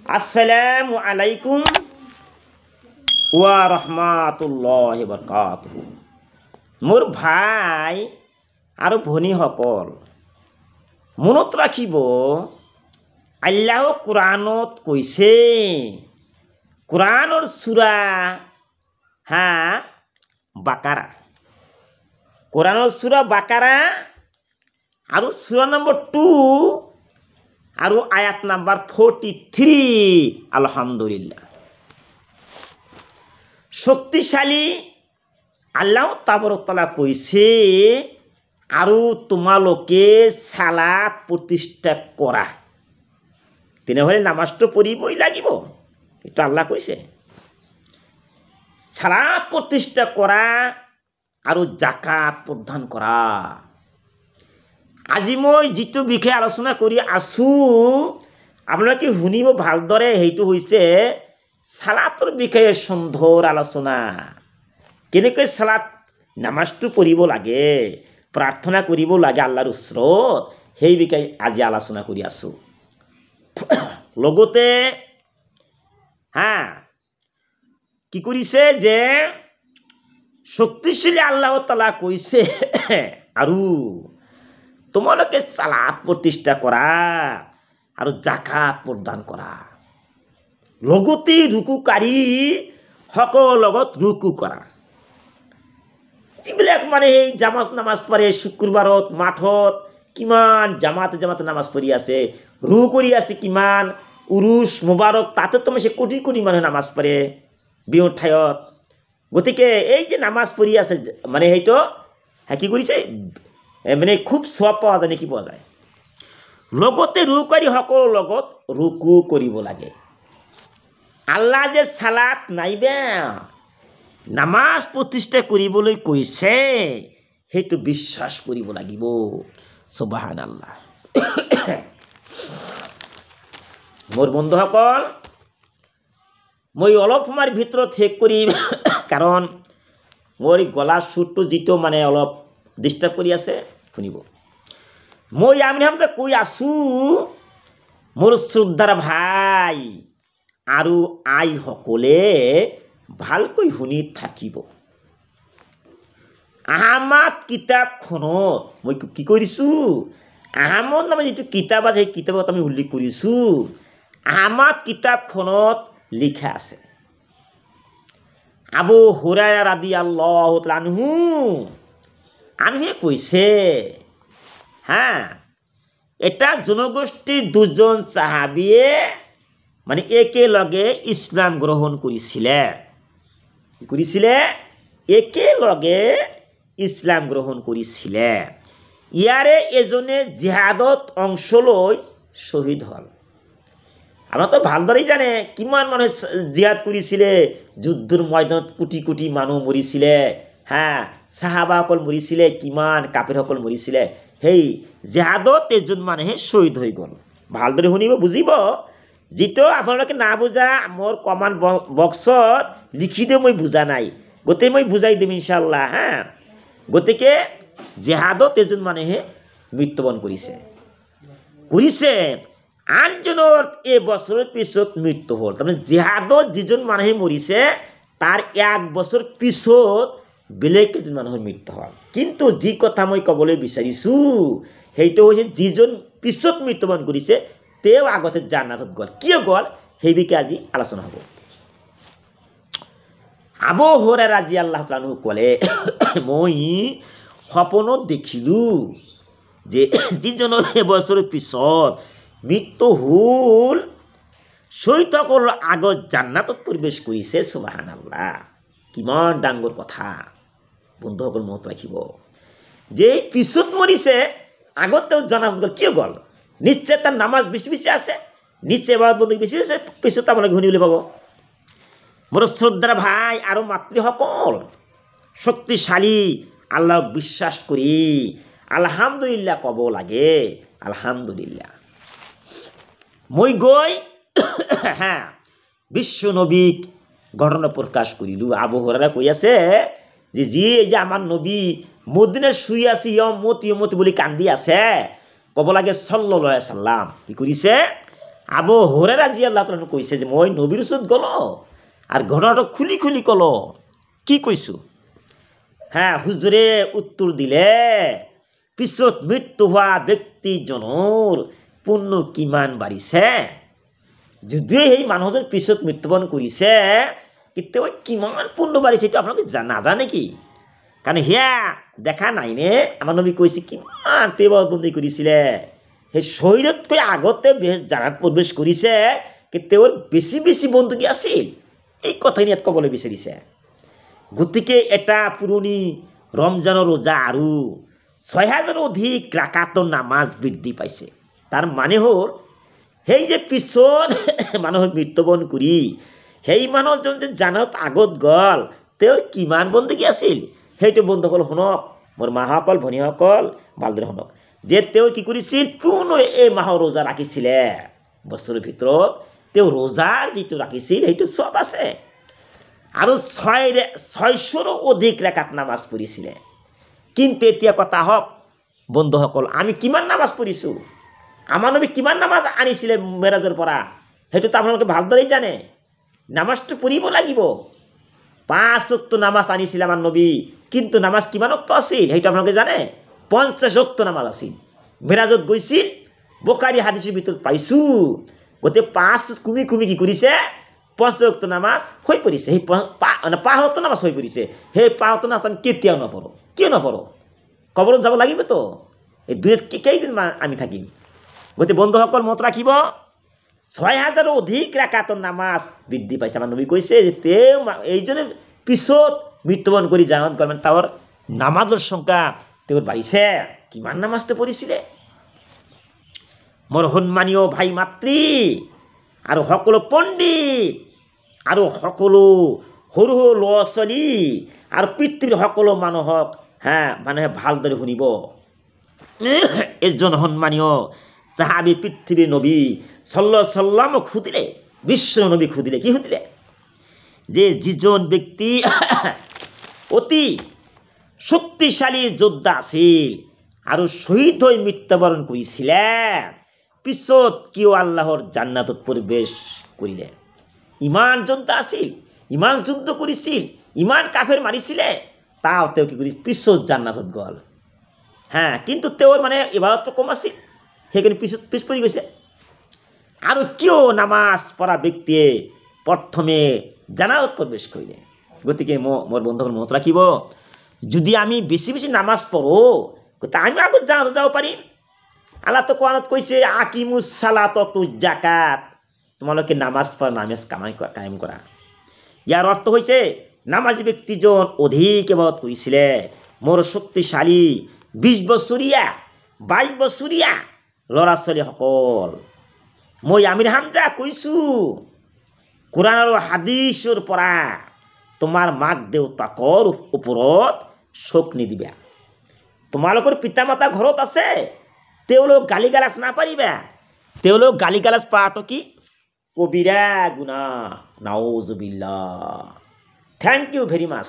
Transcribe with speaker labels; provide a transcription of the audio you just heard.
Speaker 1: আসসালামু আলাইকুম ওয়া রাহমাতুল্লাহি ওয়া বারাকাতুহু। মোর ভাই আৰু ভনীসকল, মনত ৰাখিব, আল্লাহ কোরআনত কৈছে, কোরআনৰ সূৰা বাকাৰা, কোরআনৰ সূৰা বাকাৰা আৰু সূৰা নম্বৰ 2 আৰু আয়াত নাম্বার 43। আলহামদুলিল্লাহ। শক্তিশালী আল্লাহ তাবারক তাআলা কৈছে, আৰু তোমালোকে সালাত প্ৰতিষ্ঠা কৰা। তেনেহ'লে নামাজটো পঢ়িবই লাগিব, এইটো আল্লাহ কৈছে। সালাত প্ৰতিষ্ঠা কৰা আৰু জাকাত প্ৰদান কৰা। আজি মই যিটো বিষয়ে আলোচনা কৰি আছো, আপোনালোকে শুনিব ভালদৰে। সেইটো হৈছে সালাতৰ বিষয়ে সুন্দৰ আলোচনা। কেনেকৈ সালাত নামাজটো পঢ়িব লাগে, প্ৰাৰ্থনা কৰিব লাগে আল্লাহৰ ওচৰত, সেই বিষয়ে আজি আলোচনা কৰি আছো। লগতে কি কৰিছে যে শক্তিশালী আল্লাহ তাআলা কৈছে, আৰু তোমালোকে সালাত প্ৰতিষ্ঠা কৰা আৰু জাকাত প্ৰদান কৰা। লগতে ৰুকুকাৰী সকলৰ লগত ৰুকু কৰা। যিবিলাক সেই জামাত নামাজ পঢ়ে, শুক্ৰবাৰত মাঠত কিমান জামাতে নামাজ পঢ়ি আছে, ৰু কৰি আছে কিমান, উৰুচ মুবাৰক তাতে তোমাছে কোটি কোটি মানুহে নামাজ পঢ়ে বিহুৰ ঠাইত। গতিকে এই যে নামাজ পঢ়ি আছে সেইটো কি কৰিছে, খুব সওয়াব পোৱা যায়, নেকি পোৱা যায়। লগতে ৰুকাৰী সকলৰ লগত ৰুকু কৰিব লাগে। আল্লাহ যে সালাত নাইবা নামাজ প্ৰতিষ্ঠা কৰিবলৈ কৈছে, সেইটো বিশ্বাস কৰিব লাগিব। সুবহানাল্লাহ। মোৰ বন্ধুসকল, মই অলপ সময়ৰ ভিতৰত শেষ কৰিম, কাৰণ মোৰ গলাৰ সুৰটো যিটো অলপ ডিষ্টাৰ্ব কৰি আছে, শুনিব। মই আমি কৈ আছো, মোৰ শ্ৰদ্ধাৰ ভাই আৰু আইসকলে ভালকৈ শুনি থাকিব। আহমদ কিতাপখনত মই কি কৰিছো, আহমদ নামে যিটো কিতাপ আছে, সেই কিতাপত আমি উল্লেখ কৰিছো। আহমদ কিতাপখনত লিখা আছে, আবু হুৰায়ৰা ৰাদিয়াল্লাহু তাআলা আনহুৱে কৈছে, এটা জনগোষ্ঠীৰ দুজন সাহাবীয়ে একেলগে ইছলাম গ্ৰহণ কৰিছিলে। কি কৰিছিলে? একেলগে ইছলাম গ্ৰহণ কৰিছিলে। ইয়াৰে এজনে জিহাদত অংশ লৈ শ্বহীদ হ'ল। আমাৰতো ভালদৰেই জানে কিমান মানুহে জিহাদ কৰিছিলে, যুদ্ধৰ ময়দানত কোটি কোটি মানুহ মৰিছিলে। সাহাবাসকল মৰিছিলে, কিমান কাফিৰসকল মৰিছিলে। সেই জিহাদত এজন মানুহে শ্বহীদ হৈ গ'ল। ভালদৰে শুনিব, বুজিব। যিটো আপোনালোকে না বুজা, মোৰ কমেণ্ট বক্সত লিখি দিওঁ, মই বুজা নাই, গোটেই মই বুজাই দিম ইনশাআল্লাহ। গতিকে জিহাদত এজন মানুহে মৃত্যুবৰণ কৰিছে, আনজনৰ এবছৰৰ পিছত মৃত্যু হ'ল। তাৰমানে জিহাদত যিজন মানুহে মৰিছে, তাৰ 1 বছৰ পিছত বেলেগ এজন মানুহৰ মৃত্যু হ'ল। কিন্তু যি কথা মই ক'বলৈ বিচাৰিছো, সেইটো হৈছে যিজন পিছত মৃত্যুবৰণ কৰিছে, তেওঁ আগতে জান্নাতত গ'ল। কিয় গ'ল, সেই বিষয়ে আজি আলোচনা হ'ব। আবু হুৰায়ৰা ৰাদিয়াল্লাহু তাআলা আনহু ক'লে, মই সপোনত দেখিলো যে যিজনৰ এবছৰৰ পিছত মৃত্যু হ'ল, শ্বহীদসকলৰ আগত জান্নাতত প্ৰৱেশ কৰিছে। সুবহানাল্লাহ। কিমান ডাঙৰ কথা বন্ধুসকল, মনত ৰাখিব। যে পিছত মৰিছে, আগত তেওঁ জান্নাতত গ'ল। কিয় গ'ল? নিশ্চয় তাৰ নামাজ বেছি বেছি আছে, নিশ্চয় ইবাদত বন্দী বেছি আছে, পিছত আপোনালোকে শুনিবলৈ পাব। মোৰ শ্ৰদ্ধাৰ ভাই আৰু মাতৃসকল, শক্তিশালী আল্লাহক বিশ্বাস কৰি আলহামদুলিল্লাহ ক'ব লাগে। আলহামদুলিল্লাহ। মই গৈ বিশ্ব নবীক ঘটনা প্ৰকাশ কৰিলো। আবু হুৰায়ৰা কৈ আছে যে আমাৰ নবী মদিনাত শুই আছে, ইয়মত ইয়মত বুলি কান্দি আছে, ক'ব লাগে সাল্লাল্লাহু আলাইহি সাল্লাম। কি কৰিছে? আবু হুৰায়ৰা ৰাদিয়াল্লাহু তাআলা কৈছে যে মই নবীৰ ওচৰত গ'লো আৰু ঘটনাটো খুলি খুলি ক'লো কি কৈছো হ্যাঁ হুজুৰে উত্তৰ দিলে পিছত মৃত্যু হোৱা ব্যক্তিজনৰ পুণ্য কিমান বাঢ়িছে যদিও সেই মানুহজন পিছত মৃত্যুবৰণ কৰিছে কিন্তু কিমান পুণ্য বাঢ়িছে এইটো আপোনালোকে নাজানে কি কাৰণ সেয়া দেখা নাই নে আমাৰ নবী কৈছে কিমান তেওঁ বন্দী কৰিছিলে সেই শৰীৰতকৈ আগতে জানাত প্ৰৱেশ কৰিছে কি তেওঁৰ বেছি বেছি বন্দী আছিল এই কথাখিনি ইয়াত ক'বলৈ বিচাৰিছে গতিকে এটা পুৰণি ৰমজানৰ ৰোজা আৰু ৬,০০০ অধিক ৰাকাতৰ নামাজ বৃদ্ধি পাইছে তাৰ মানে হ'ল সেই যে পিছত মানুহৰ মৃত্যুবৰণ কৰি সেই মানুহজন যে জানত আগত গ'ল তেওঁৰ কিমান বন্দী আছিল সেইটো বন্ধুসকল শুনক মোৰ মাসকল ভনীসকল ভালদৰে শুনক যে তেওঁ কি কৰিছিল পূৰ্ণ এই মাহৰ ৰোজা ৰাখিছিলে বছৰৰ ভিতৰত তেওঁ ৰোজাৰ যিটো ৰাখিছিল সেইটো চব আছে আৰু ৬০০ৰো অধিক ৰাকাত নামাজ পঢ়িছিলে কিন্তু এতিয়া কথা হওক বন্ধুসকল আমি কিমান নামাজ পঢ়িছোঁ আমাৰ নবী কিমান নামাজ আনিছিলে মেৰাজৰ পৰা সেইটো আপোনালোকে ভালদৰে জানে নামাজটো পঢ়িব লাগিব ৫ ওয়াক্ত নামাজ আনিছিলে আমাৰ নবী কিন্তু নামাজ কিমান ওয়াক্ত আছিল সেইটো আপোনালোকে জানে ৫০ ওয়াক্ত নামাজ আছিল মেৰাজত গৈছিল বুখাৰী হাদিসৰ ভিতৰত পাইছোঁ গতে ৫ কুমি কুমি কি কৰিছে ৫ ওয়াক্ত নামাজ হৈ পৰিছে সেই ৫ ওয়াক্ত নামাজ হৈ পৰিছে সেই ৫ ওয়াক্ত নামাজ আমি কেতিয়াও নপঢ়ো কিয় নপঢ়ো কবৰত যাব লাগিব তো এই দুনিয়াত কেইদিন আমি থাকিম গতে বন্ধুসকল মনত ৰাখিব ৬,০০০ অধিক ৰাকাতৰ নামাজ বৃদ্ধি পাইছে আমাৰ নবী কৈছে যে তেওঁ এইজনে পিছত মৃত্যুবৰণ কৰি জানত গ'ল মানে তেওঁৰ নামাজৰ সংখ্যা তেওঁৰ বাঢ়িছে কিমান নামাজটো পঢ়িছিলে মোৰ সন্মানীয় ভাই মাতৃ আৰু সকলো পণ্ডিত আৰু সকলো সৰু সৰু ল'ৰা ছোৱালী আৰু পৃথিৱীৰ সকলো মানুহক মানুহে ভালদৰে শুনিব এজন সন্মানীয় সাহাবী পৃথিৱীৰ নবী সাল্লাল্লাহু আলাইহি সাল্লামক সুধিলে বিশ্ব নবীক সুধিলে কি সুধিলে যে যিজন ব্যক্তি অতি শক্তিশালী যোদ্ধা আছিল আৰু শহীদ হৈ মৃত্যুবৰণ কৰিছিলে পিছত কিয় আল্লাহৰ জান্নাতত প্ৰৱেশ কৰিলে ইমান যোদ্ধা আছিল ইমান যুদ্ধ কৰিছিল ইমান কাফেৰ মাৰিছিলে তাও তেওঁ কি কৰি পিছত জান্নাতত গ'ল কিন্তু তেওঁৰ মানে ইবাদতটো কম আছিল সেইকাৰণে পিছ পৰি গৈছে আৰু কিয় নামাজ পঢ়া ব্যক্তিয়ে প্ৰথমে জান্নাতত প্ৰৱেশ কৰিলে গতিকে মোৰ বন্ধুসকল মনত ৰাখিব যদি আমি বেছি বেছি নামাজ পঢ়ো গতিকে আমি আগত জান্নাতত যাব পাৰিম আল্লাহ তো কোরআনত কৈছে আকিমুস সালাত তুজ জাকাত তোমালোকে নামাজ পড়া নামাজ কায়েম কৰা ইয়াৰ অৰ্থ হৈছে নামাজি ব্যক্তিজন অধিক ইবাদত কৰিছিলে মোৰ শক্তিশালী 20 বছৰীয়া 22 বছৰীয়া ল'ৰা ছোৱালীসকল মই আমিৰ হামজা কৈছোঁ কোরআন আৰু হাদিসৰ পৰা তোমাৰ মাক দেউতাকৰ ওপৰত শোক নিদিবা তোমালোকৰ পিতামাতা ঘৰত আছে তেওঁলোক গালি গালাজ নাপাৰিবা তেওঁলোক গালি গালাজ পাটো কি কবিরা গুনাহ নাউজুবিল্লাহ থ্যাংক ইউ ভেরি মাচ